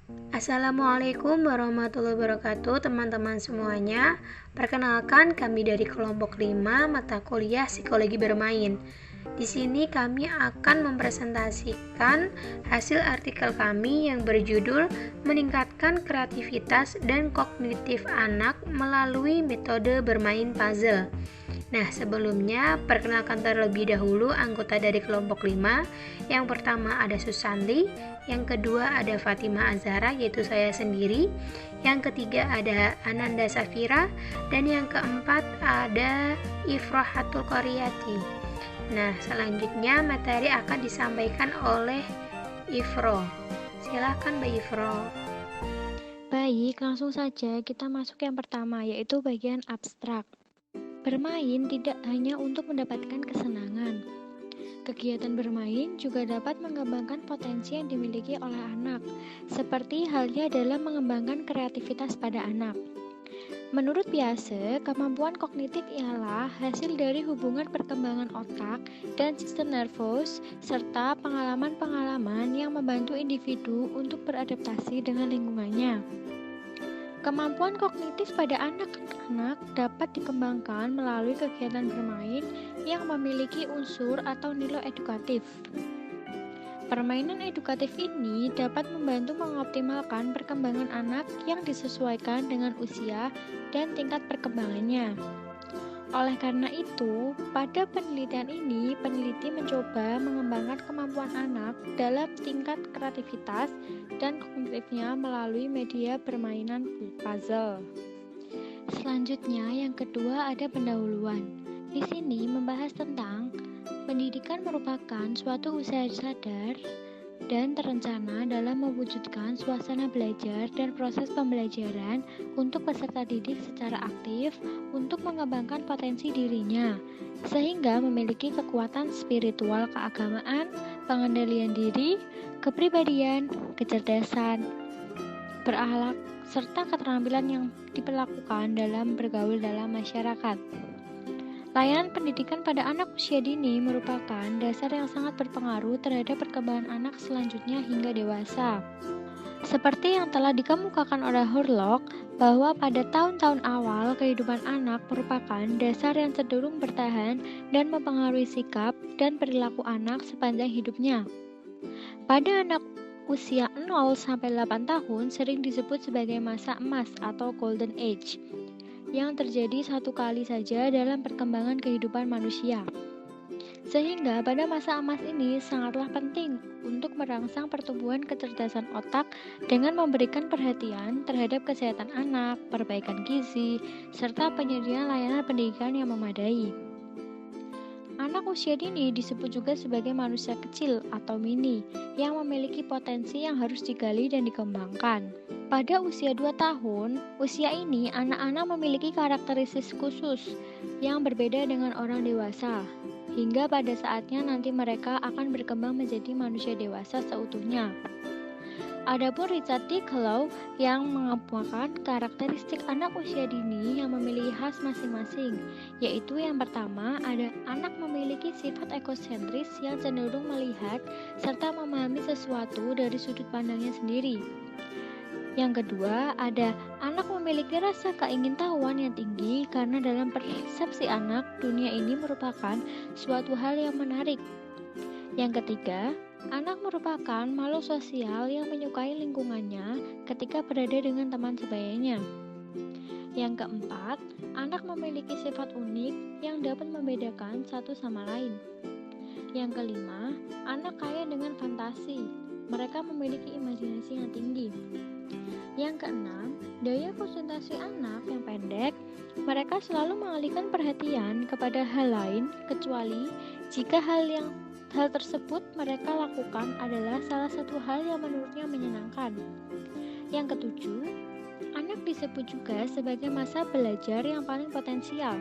Assalamualaikum warahmatullahi wabarakatuh teman-teman semuanya. Perkenalkan, kami dari kelompok 5 mata kuliah Psikologi Bermain. Di sini kami akan mempresentasikan hasil artikel kami yang berjudul Meningkatkan Kreativitas dan Kognitif Anak Melalui Metode Bermain Puzzle. Nah, sebelumnya perkenalkan terlebih dahulu anggota dari kelompok 5. Yang pertama ada Susanti, yang kedua ada Fatima Azhara yaitu saya sendiri, yang ketiga ada Ananda Safira, dan yang keempat ada Ifrohatul Koryati. Nah, selanjutnya materi akan disampaikan oleh Ifro. Silakan Mbak Ifro. Baik, langsung saja kita masuk yang pertama, yaitu bagian abstrak. Bermain tidak hanya untuk mendapatkan kesenangan. Kegiatan bermain juga dapat mengembangkan potensi yang dimiliki oleh anak, seperti halnya dalam mengembangkan kreativitas pada anak. Menurut Piaget, kemampuan kognitif ialah hasil dari hubungan perkembangan otak dan sistem nervus serta pengalaman-pengalaman yang membantu individu untuk beradaptasi dengan lingkungannya. Kemampuan kognitif pada anak-anak dapat dikembangkan melalui kegiatan bermain yang memiliki unsur atau nilai edukatif. Permainan edukatif ini dapat membantu mengoptimalkan perkembangan anak yang disesuaikan dengan usia dan tingkat perkembangannya. Oleh karena itu, pada penelitian ini, peneliti mencoba mengembangkan kemampuan anak dalam tingkat kreativitas dan kognitifnya melalui media permainan puzzle. Selanjutnya, yang kedua ada pendahuluan. Di sini membahas tentang pendidikan merupakan suatu usaha sadar dan terencana dalam mewujudkan suasana belajar dan proses pembelajaran untuk peserta didik secara aktif untuk mengembangkan potensi dirinya, sehingga memiliki kekuatan spiritual keagamaan, pengendalian diri, kepribadian, kecerdasan, berakhlak, serta keterampilan yang diperlakukan dalam bergaul dalam masyarakat. Layanan pendidikan pada anak usia dini merupakan dasar yang sangat berpengaruh terhadap perkembangan anak selanjutnya hingga dewasa. Seperti yang telah dikemukakan oleh Hurlock, bahwa pada tahun-tahun awal kehidupan anak merupakan dasar yang cenderung bertahan dan mempengaruhi sikap dan perilaku anak sepanjang hidupnya. Pada anak usia 0-8 tahun sering disebut sebagai masa emas atau golden age, yang terjadi satu kali saja dalam perkembangan kehidupan manusia. Sehingga pada masa emas ini sangatlah penting untuk merangsang pertumbuhan kecerdasan otak dengan memberikan perhatian terhadap kesehatan anak, perbaikan gizi, serta penyediaan layanan pendidikan yang memadai. Anak usia dini disebut juga sebagai manusia kecil atau mini yang memiliki potensi yang harus digali dan dikembangkan. Pada usia 2 tahun, usia ini anak-anak memiliki karakteristik khusus yang berbeda dengan orang dewasa, hingga pada saatnya nanti mereka akan berkembang menjadi manusia dewasa seutuhnya. Adapun Richard Diclow yang mengemukakan karakteristik anak usia dini yang memiliki khas masing-masing, yaitu yang pertama ada anak memiliki sifat ekosentris yang cenderung melihat serta memahami sesuatu dari sudut pandangnya sendiri. Yang kedua, ada anak memiliki rasa keingintahuan yang tinggi karena dalam persepsi anak, dunia ini merupakan suatu hal yang menarik. Yang ketiga, anak merupakan makhluk sosial yang menyukai lingkungannya ketika berada dengan teman sebayanya. Yang keempat, anak memiliki sifat unik yang dapat membedakan satu sama lain. Yang kelima, anak kaya dengan fantasi. Mereka memiliki imajinasi yang tinggi. Yang keenam, daya konsentrasi anak yang pendek. Mereka selalu mengalihkan perhatian kepada hal lain kecuali jika hal tersebut mereka lakukan adalah salah satu hal yang menurutnya menyenangkan. Yang ketujuh, anak disebut juga sebagai masa belajar yang paling potensial,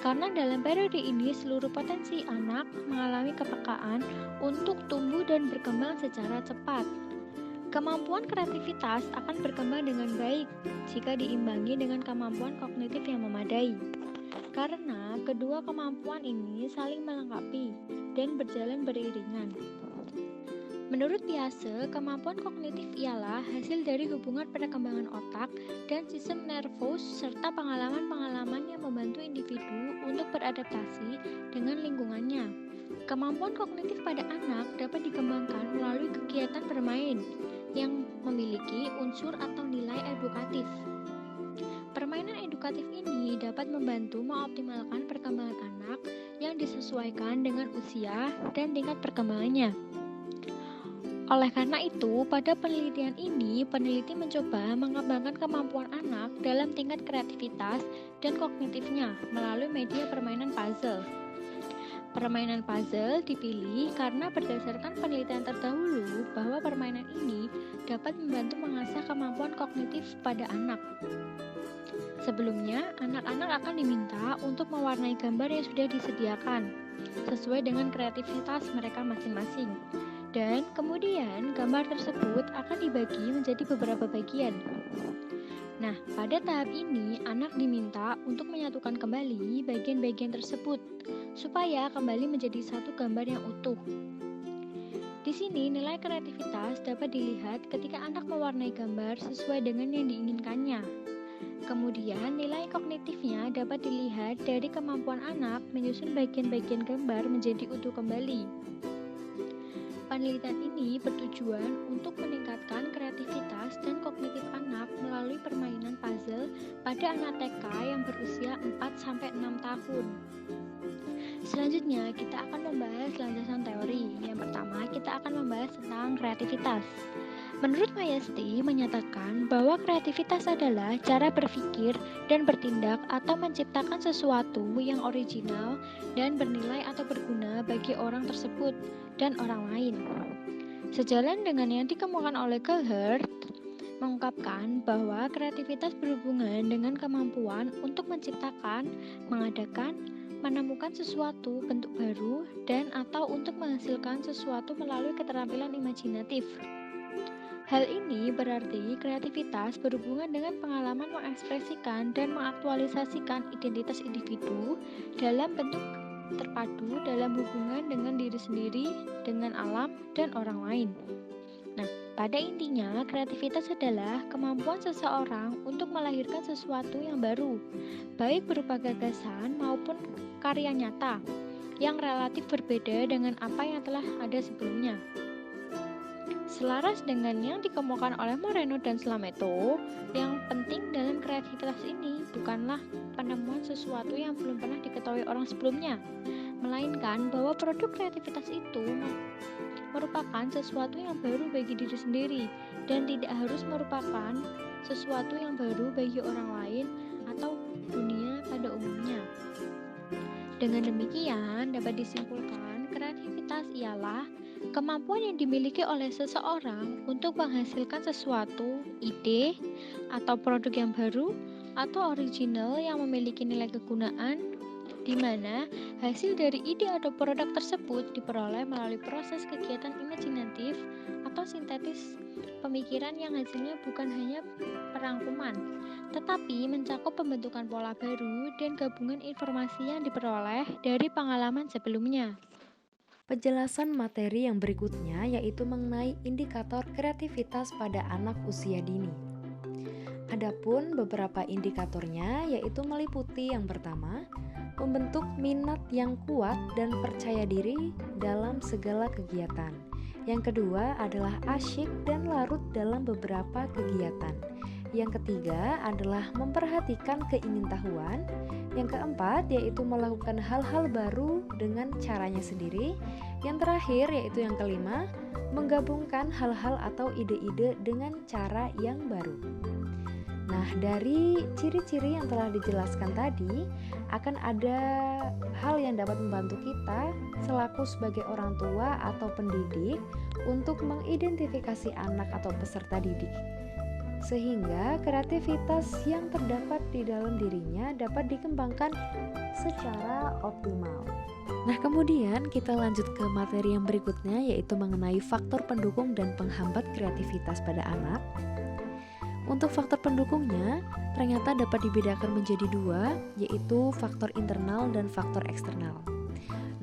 karena dalam periode ini seluruh potensi anak mengalami kepekaan untuk tumbuh dan berkembang secara cepat. Kemampuan kreativitas akan berkembang dengan baik jika diimbangi dengan kemampuan kognitif yang memadai. Karena kedua kemampuan ini saling melengkapi dan berjalan beriringan. Menurut Piaget, kemampuan kognitif ialah hasil dari hubungan perkembangan otak dan sistem nervus serta pengalaman-pengalaman yang membantu individu untuk beradaptasi dengan lingkungannya. Kemampuan kognitif pada anak dapat dikembangkan melalui kegiatan bermain yang memiliki unsur atau nilai edukatif. Permainan edukatif ini dapat membantu mengoptimalkan perkembangan anak yang disesuaikan dengan usia dan tingkat perkembangannya. Oleh karena itu, pada penelitian ini, peneliti mencoba mengembangkan kemampuan anak dalam tingkat kreativitas dan kognitifnya melalui media permainan puzzle. Permainan puzzle dipilih karena berdasarkan penelitian terdahulu bahwa permainan ini dapat membantu mengasah kemampuan kognitif pada anak. Sebelumnya, anak-anak akan diminta untuk mewarnai gambar yang sudah disediakan sesuai dengan kreativitas mereka masing-masing. Dan kemudian gambar tersebut akan dibagi menjadi beberapa bagian. Nah, pada tahap ini anak diminta untuk menyatukan kembali bagian-bagian tersebut supaya kembali menjadi satu gambar yang utuh. Di sini nilai kreativitas dapat dilihat ketika anak mewarnai gambar sesuai dengan yang diinginkannya. Kemudian nilai kognitifnya dapat dilihat dari kemampuan anak menyusun bagian-bagian gambar menjadi utuh kembali. Penelitian ini bertujuan untuk meningkatkan kreativitas dan kognitif anak melalui permainan puzzle pada anak TK yang berusia 4-6 tahun. Selanjutnya, kita akan membahas landasan teori. Yang pertama, kita akan membahas tentang kreativitas. Menurut Mayesti menyatakan bahwa kreativitas adalah cara berpikir dan bertindak atau menciptakan sesuatu yang original dan bernilai atau berguna bagi orang tersebut dan orang lain. Sejalan dengan yang dikemukakan oleh Gellert, mengungkapkan bahwa kreativitas berhubungan dengan kemampuan untuk menciptakan, mengadakan, menemukan sesuatu bentuk baru dan atau untuk menghasilkan sesuatu melalui keterampilan imajinatif. Hal ini berarti kreativitas berhubungan dengan pengalaman mengekspresikan dan mengaktualisasikan identitas individu dalam bentuk terpadu dalam hubungan dengan diri sendiri, dengan alam, dan orang lain. Nah, pada intinya, kreativitas adalah kemampuan seseorang untuk melahirkan sesuatu yang baru, baik berupa gagasan maupun karya nyata, yang relatif berbeda dengan apa yang telah ada sebelumnya. Selaras dengan yang dikemukakan oleh Moreno dan Slameto, yang penting dalam kreativitas ini bukanlah penemuan sesuatu yang belum pernah diketahui orang sebelumnya, melainkan bahwa produk kreativitas itu merupakan sesuatu yang baru bagi diri sendiri dan tidak harus merupakan sesuatu yang baru bagi orang lain atau dunia pada umumnya. Dengan demikian, dapat disimpulkan kreativitas ialah kemampuan yang dimiliki oleh seseorang untuk menghasilkan sesuatu, ide, atau produk yang baru atau original yang memiliki nilai kegunaan, di mana hasil dari ide atau produk tersebut diperoleh melalui proses kegiatan imajinatif atau sintetis pemikiran yang hasilnya bukan hanya perangkuman, tetapi mencakup pembentukan pola baru dan gabungan informasi yang diperoleh dari pengalaman sebelumnya. Penjelasan materi yang berikutnya yaitu mengenai indikator kreativitas pada anak usia dini. Adapun beberapa indikatornya yaitu meliputi yang pertama, membentuk minat yang kuat dan percaya diri dalam segala kegiatan. Yang kedua adalah asyik dan larut dalam beberapa kegiatan. Yang ketiga adalah memperhatikan keingintahuan. Yang keempat yaitu melakukan hal-hal baru dengan caranya sendiri. Yang terakhir yaitu yang kelima, menggabungkan hal-hal atau ide-ide dengan cara yang baru. Nah, dari ciri-ciri yang telah dijelaskan tadi, akan ada hal yang dapat membantu kita selaku sebagai orang tua atau pendidik untuk mengidentifikasi anak atau peserta didik, sehingga kreativitas yang terdapat di dalam dirinya dapat dikembangkan secara optimal. Nah, kemudian kita lanjut ke materi yang berikutnya yaitu mengenai faktor pendukung dan penghambat kreativitas pada anak. Untuk faktor pendukungnya, ternyata dapat dibedakan menjadi dua, yaitu faktor internal dan faktor eksternal.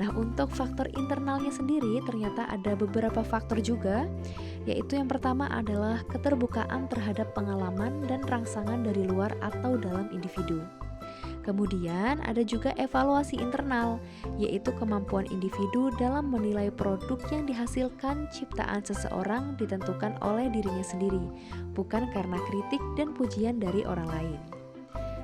Nah, untuk faktor internalnya sendiri ternyata ada beberapa faktor juga, yaitu yang pertama adalah keterbukaan terhadap pengalaman dan rangsangan dari luar atau dalam individu. Kemudian ada juga evaluasi internal, yaitu kemampuan individu dalam menilai produk yang dihasilkan ciptaan seseorang ditentukan oleh dirinya sendiri, bukan karena kritik dan pujian dari orang lain.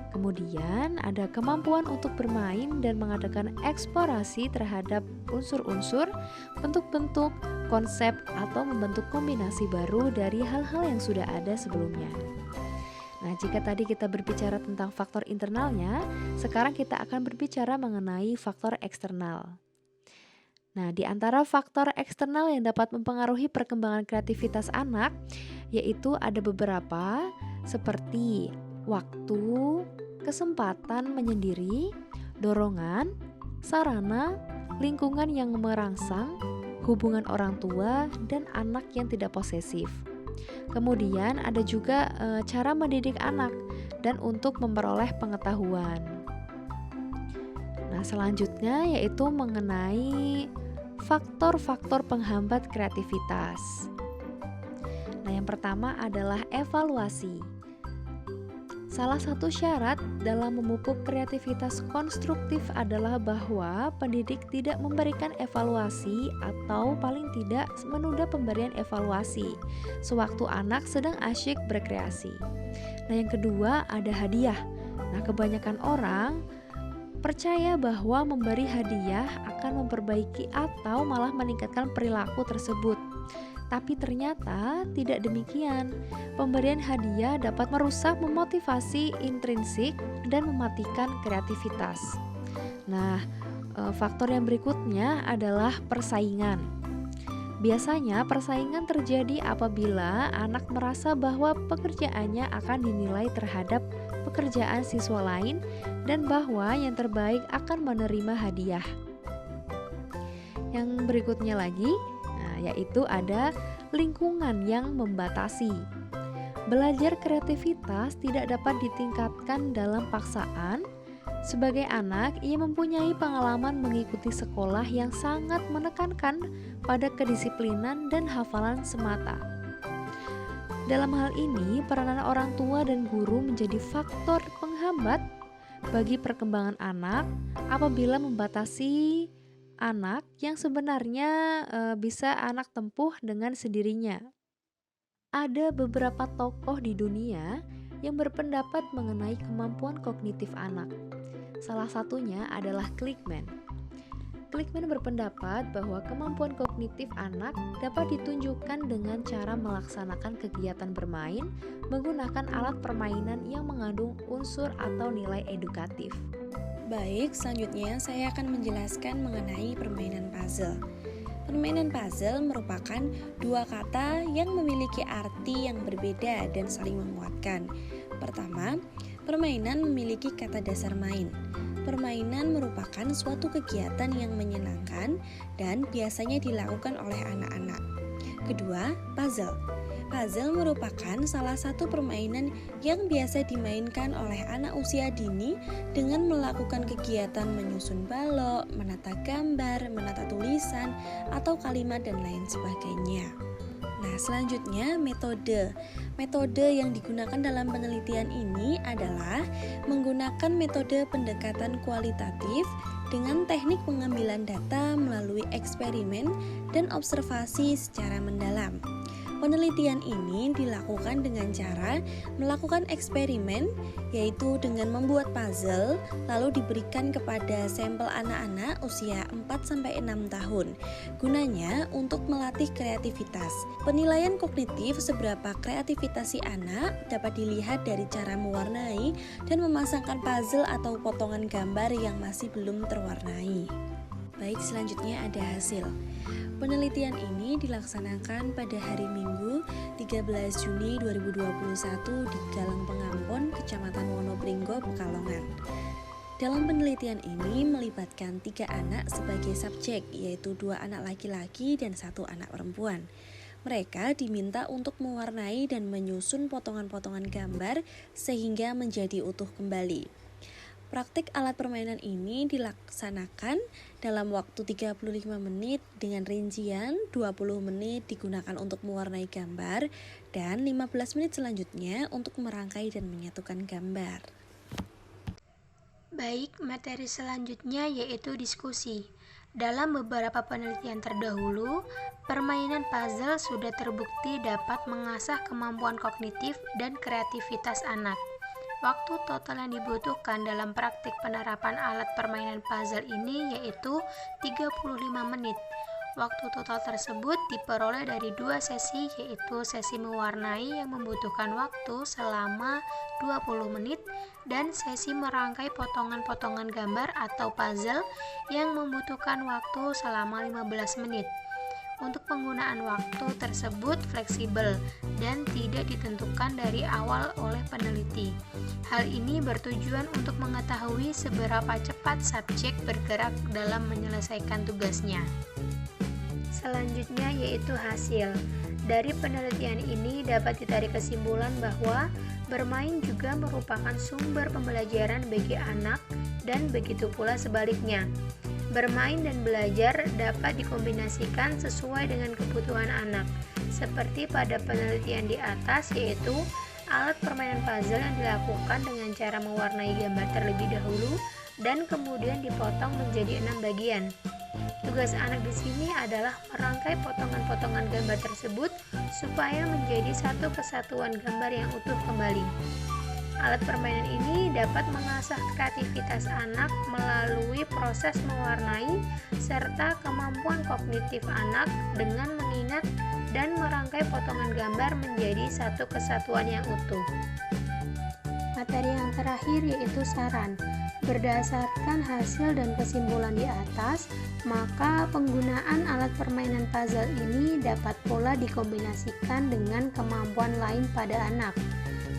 Kemudian ada kemampuan untuk bermain dan mengadakan eksplorasi terhadap unsur-unsur, bentuk-bentuk, konsep, atau membentuk kombinasi baru dari hal-hal yang sudah ada sebelumnya. Nah, jika tadi kita berbicara tentang faktor internalnya, sekarang kita akan berbicara mengenai faktor eksternal. Nah, di antara faktor eksternal yang dapat mempengaruhi perkembangan kreativitas anak, yaitu ada beberapa seperti waktu, kesempatan menyendiri, dorongan, sarana, lingkungan yang merangsang, hubungan orang tua, dan anak yang tidak posesif. Kemudian ada juga cara mendidik anak dan untuk memperoleh pengetahuan. Nah, selanjutnya yaitu mengenai faktor-faktor penghambat kreativitas. Nah, yang pertama adalah evaluasi. Salah satu syarat dalam memupuk kreativitas konstruktif adalah bahwa pendidik tidak memberikan evaluasi atau paling tidak menunda pemberian evaluasi sewaktu anak sedang asyik berkreasi. Nah, yang kedua ada hadiah. Nah, kebanyakan orang percaya bahwa memberi hadiah akan memperbaiki atau malah meningkatkan perilaku tersebut. Tapi ternyata tidak demikian. Pemberian hadiah dapat merusak memotivasi intrinsik dan mematikan kreativitas. Nah, faktor yang berikutnya adalah persaingan. Biasanya persaingan terjadi apabila anak merasa bahwa pekerjaannya akan dinilai terhadap pekerjaan siswa lain dan bahwa yang terbaik akan menerima hadiah. Yang berikutnya lagi, yaitu ada lingkungan yang membatasi. Belajar kreativitas tidak dapat ditingkatkan dalam paksaan. Sebagai anak, ia mempunyai pengalaman mengikuti sekolah yang sangat menekankan pada kedisiplinan dan hafalan semata. Dalam hal ini, peranan orang tua dan guru menjadi faktor penghambat bagi perkembangan anak apabila membatasi anak yang sebenarnya bisa anak tempuh dengan sendirinya. Ada beberapa tokoh di dunia yang berpendapat mengenai kemampuan kognitif anak. Salah satunya adalah Kligman. Kligman berpendapat bahwa kemampuan kognitif anak dapat ditunjukkan dengan cara melaksanakan kegiatan bermain menggunakan alat permainan yang mengandung unsur atau nilai edukatif. Baik, selanjutnya saya akan menjelaskan mengenai permainan puzzle. Permainan puzzle merupakan dua kata yang memiliki arti yang berbeda dan saling menguatkan. Pertama, permainan memiliki kata dasar main. Permainan merupakan suatu kegiatan yang menyenangkan dan biasanya dilakukan oleh anak-anak. Kedua, puzzle. Puzzle merupakan salah satu permainan yang biasa dimainkan oleh anak usia dini dengan melakukan kegiatan menyusun balok, menata gambar, menata tulisan, atau kalimat dan lain sebagainya. Nah, selanjutnya metode. Metode yang digunakan dalam penelitian ini adalah menggunakan metode pendekatan kualitatif dengan teknik pengambilan data melalui eksperimen dan observasi secara mendalam. Penelitian ini dilakukan dengan cara melakukan eksperimen, yaitu dengan membuat puzzle lalu diberikan kepada sampel anak-anak usia 4-6 tahun. Gunanya untuk melatih kreativitas. Penilaian kognitif seberapa kreativitas si anak dapat dilihat dari cara mewarnai dan memasangkan puzzle atau potongan gambar yang masih belum terwarnai. Baik, selanjutnya ada hasil. Penelitian ini dilaksanakan pada hari Minggu 13 Juni 2021 di Galang Pengampon, Kecamatan Wonopringgo, Pekalongan. Dalam penelitian ini melibatkan 3 anak sebagai subjek, yaitu 2 anak laki-laki dan 1 anak perempuan. Mereka diminta untuk mewarnai dan menyusun potongan-potongan gambar sehingga menjadi utuh kembali. Praktik alat permainan ini dilaksanakan dalam waktu 35 menit dengan rincian 20 menit digunakan untuk mewarnai gambar dan 15 menit selanjutnya untuk merangkai dan menyatukan gambar. Baik, materi selanjutnya yaitu diskusi. Dalam beberapa penelitian terdahulu, permainan puzzle sudah terbukti dapat mengasah kemampuan kognitif dan kreativitas anak. Waktu total yang dibutuhkan dalam praktik penerapan alat permainan puzzle ini yaitu 35 menit. Waktu total tersebut diperoleh dari 2 sesi, yaitu sesi mewarnai yang membutuhkan waktu selama 20 menit dan sesi merangkai potongan-potongan gambar atau puzzle yang membutuhkan waktu selama 15 menit. Untuk penggunaan waktu tersebut fleksibel dan tidak ditentukan dari awal oleh peneliti. Hal ini bertujuan untuk mengetahui seberapa cepat subjek bergerak dalam menyelesaikan tugasnya. Selanjutnya yaitu hasil. Dari penelitian ini dapat ditarik kesimpulan bahwa bermain juga merupakan sumber pembelajaran bagi anak dan begitu pula sebaliknya. Bermain dan belajar dapat dikombinasikan sesuai dengan kebutuhan anak, seperti pada penelitian di atas, yaitu alat permainan puzzle yang dilakukan dengan cara mewarnai gambar terlebih dahulu dan kemudian dipotong menjadi 6 bagian. Tugas anak di sini adalah merangkai potongan-potongan gambar tersebut supaya menjadi satu kesatuan gambar yang utuh kembali. Alat permainan ini dapat mengasah kreativitas anak melalui proses mewarnai serta kemampuan kognitif anak dengan mengingat dan merangkai potongan gambar menjadi satu kesatuan yang utuh. Materi yang terakhir yaitu saran. Berdasarkan hasil dan kesimpulan di atas, maka penggunaan alat permainan puzzle ini dapat pula dikombinasikan dengan kemampuan lain pada anak.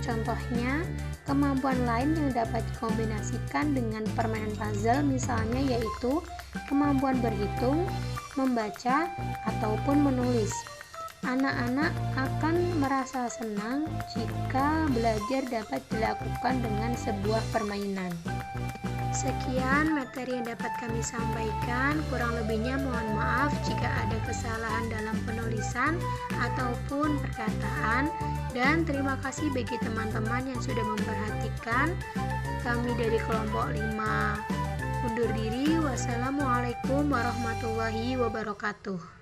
Contohnya, kemampuan lain yang dapat dikombinasikan dengan permainan puzzle misalnya yaitu kemampuan berhitung, membaca, ataupun menulis. Anak-anak akan merasa senang jika belajar dapat dilakukan dengan sebuah permainan. Sekian materi yang dapat kami sampaikan, kurang lebihnya mohon maaf jika ada kesalahan dalam penulisan ataupun perkataan, dan terima kasih bagi teman-teman yang sudah memperhatikan. Kami dari kelompok 5 undur diri. Wassalamualaikum warahmatullahi wabarakatuh.